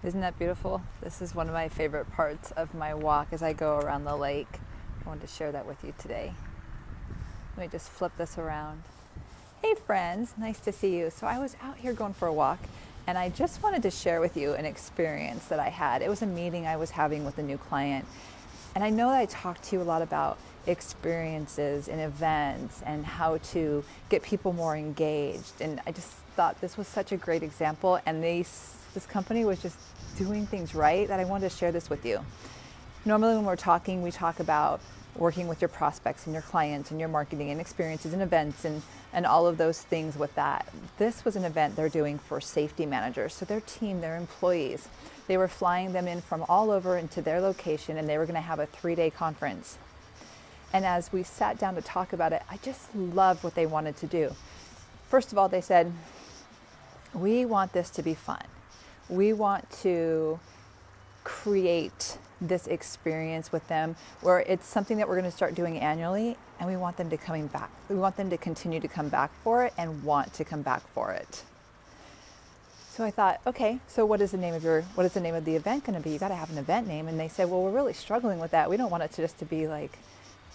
Isn't that beautiful? This is one of my favorite parts of my walk as I go around the lake. I wanted to share that with you today. Let me just flip this around. Hey friends, nice to see you. So I was out here going for a walk and I just wanted to share with you an experience that I had. It was a meeting I was having with a new client. And I know that I talked to you a lot about experiences and events and how to get people more engaged. And I just thought this was such a great example. And this company was just doing things right that I wanted to share this with you. Normally when we're talking, we talk about working with your prospects and your clients and your marketing and experiences and events and all of those things with that. This was an event they're doing for safety managers. So their team, their employees, they were flying them in from all over into their location and they were going to have a 3-day conference. And as we sat down to talk about it, I just loved what they wanted to do. First of all, they said, we want this to be fun. We want to create this experience with them where it's something that we're going to start doing annually, and we want them to coming back. We want them to continue to come back for it and want to come back for it. So I thought, okay, so what is the name of the event going to be? You got to have an event name. And they said, well, we're really struggling with that. We don't want it to just to be like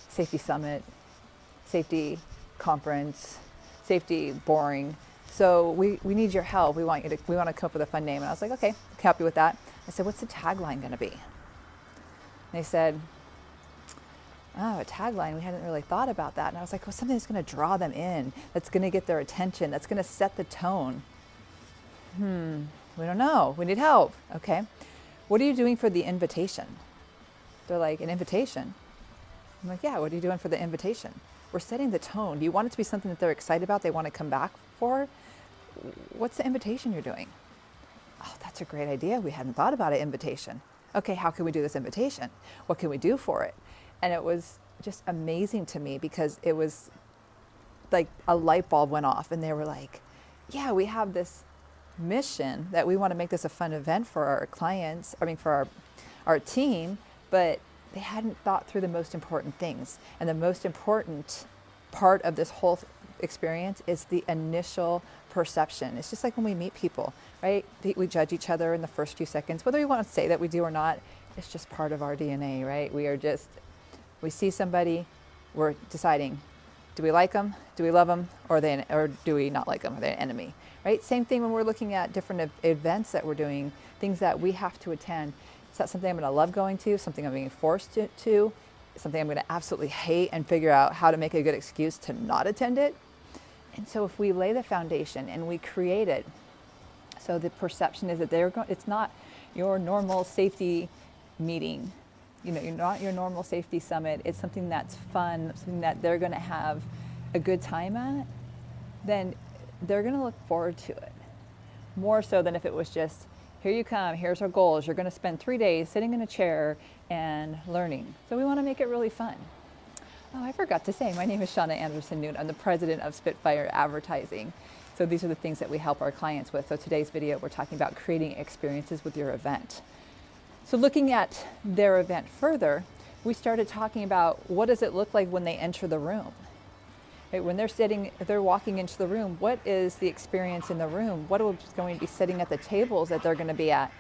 safety summit, safety conference, safety boring. So we need your help. We want to come up with a fun name. And I was like, okay, I can help you with that. I said, what's the tagline going to be? And they said, oh, a tagline. We hadn't really thought about that. And I was like, well, something that's going to draw them in, that's going to get their attention, that's going to set the tone. We don't know. We need help. Okay. What are you doing for the invitation? They're like, an invitation? I'm like, yeah, what are you doing for the invitation? We're setting the tone. Do you want it to be something that they're excited about, they want to come back for? What's the invitation you're doing? Oh, that's a great idea. We hadn't thought about an invitation. Okay, how can we do this invitation? What can we do for it? And it was just amazing to me because it was like a light bulb went off and they were like, yeah, we have this mission that we want to make this a fun event for our clients, for our team, but they hadn't thought through the most important things. And the most important part of this whole experience is the initial perception. It's just like when we meet people, right? We judge each other in the first few seconds, whether we want to say that we do or not. It's just part of our DNA, right? We see somebody, we're deciding, do we like them? Do we love them? Or do we not like them? Are they an enemy? Right? Same thing when we're looking at different events that we're doing, things that we have to attend. Is that something I'm going to love going to? Something I'm being forced to? Something I'm going to absolutely hate and figure out how to make a good excuse to not attend it? And so if we lay the foundation and we create it, so the perception is that it's not your normal safety meeting. You're not your normal safety summit. It's something that's fun, something that they're going to have a good time at, then they're going to look forward to it. More so than if it was just, here you come, here's our goals. You're going to spend 3 days sitting in a chair and learning. So we want to make it really fun. Oh, I forgot to say, my name is Shauna Anderson-Noon. I'm the president of Spitfire Advertising. So these are the things that we help our clients with. So today's video, we're talking about creating experiences with your event. So looking at their event further, we started talking about what does it look like when they enter the room? Right, when they're walking into the room, what is the experience in the room? What are going to be sitting at the tables that they're going to be at?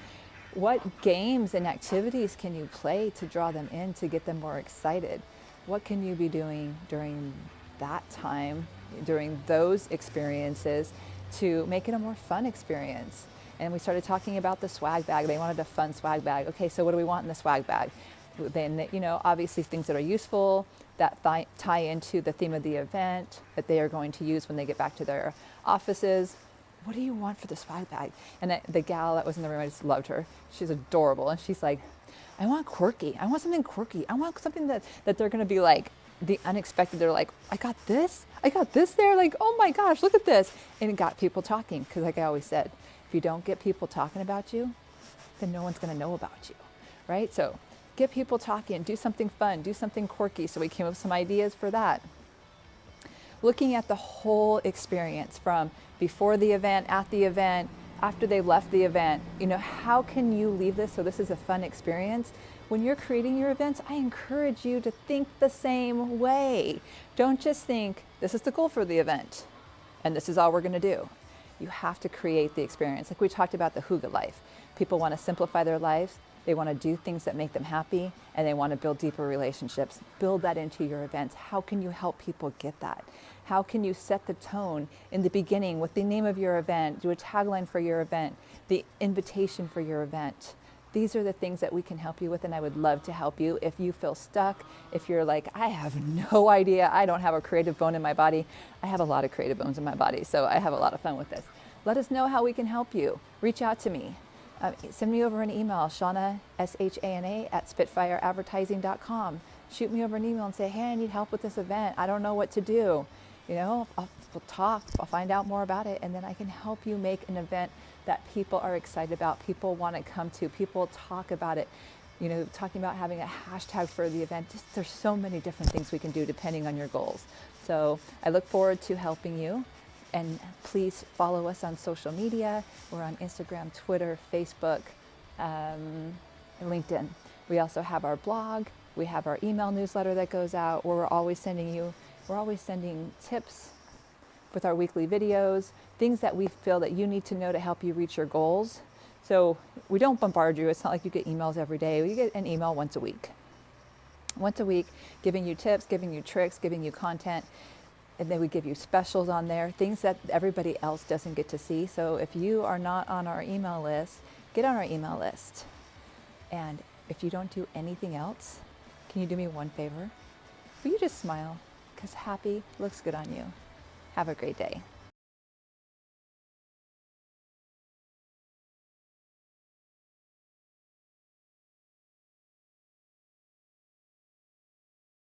What games and activities can you play to draw them in, to get them more excited? What can you be doing during that time, during those experiences, to make it a more fun experience? And we started talking about the swag bag. They wanted a fun swag bag. Okay, so what do we want in the swag bag? Then, obviously things that are useful, that tie into the theme of the event, that they are going to use when they get back to their offices. What do you want for the swag bag? And the gal that was in the room, I just loved her. She's adorable. And she's like, I want quirky. I want something quirky. I want something that they're going to be like, the unexpected. They're like, I got this there. Like, oh my gosh, look at this. And it got people talking. Because like I always said, if you don't get people talking about you, then no one's going to know about you, right? So get people talking, do something fun, do something quirky. So we came up with some ideas for that. Looking at the whole experience from before the event, at the event, after they left the event, how can you leave this so this is a fun experience? When you're creating your events, I encourage you to think the same way. Don't just think, this is the goal for the event, and this is all we're going to do. You have to create the experience. Like we talked about the Hygge life. People want to simplify their lives. They want to do things that make them happy, and they want to build deeper relationships. Build that into your events. How can you help people get that? How can you set the tone in the beginning with the name of your event, do a tagline for your event, the invitation for your event? These are the things that we can help you with, and I would love to help you. If you feel stuck, if you're like, I have no idea, I don't have a creative bone in my body. I have a lot of creative bones in my body, so I have a lot of fun with this. Let us know how we can help you. Reach out to me. Send me over an email, Shana, S-H-A-N-A, @spitfireadvertising.com. Shoot me over an email and say, hey, I need help with this event. I don't know what to do. We'll talk, I'll find out more about it, and then I can help you make an event that people are excited about, people want to come to, people talk about it. Talking about having a hashtag for the event. There's so many different things we can do depending on your goals. So I look forward to helping you. And please follow us on social media. We're on Instagram, Twitter, Facebook, and LinkedIn. We also have our blog. We have our email newsletter that goes out where we're always sending tips with our weekly videos, things that we feel that you need to know to help you reach your goals. So we don't bombard you. It's not like you get emails every day. We get an email once a week. Once a week, giving you tips, giving you tricks, giving you content. And then we give you specials on there, things that everybody else doesn't get to see. So if you are not on our email list, get on our email list. And if you don't do anything else, can you do me one favor? Will you just smile? Because happy looks good on you. Have a great day.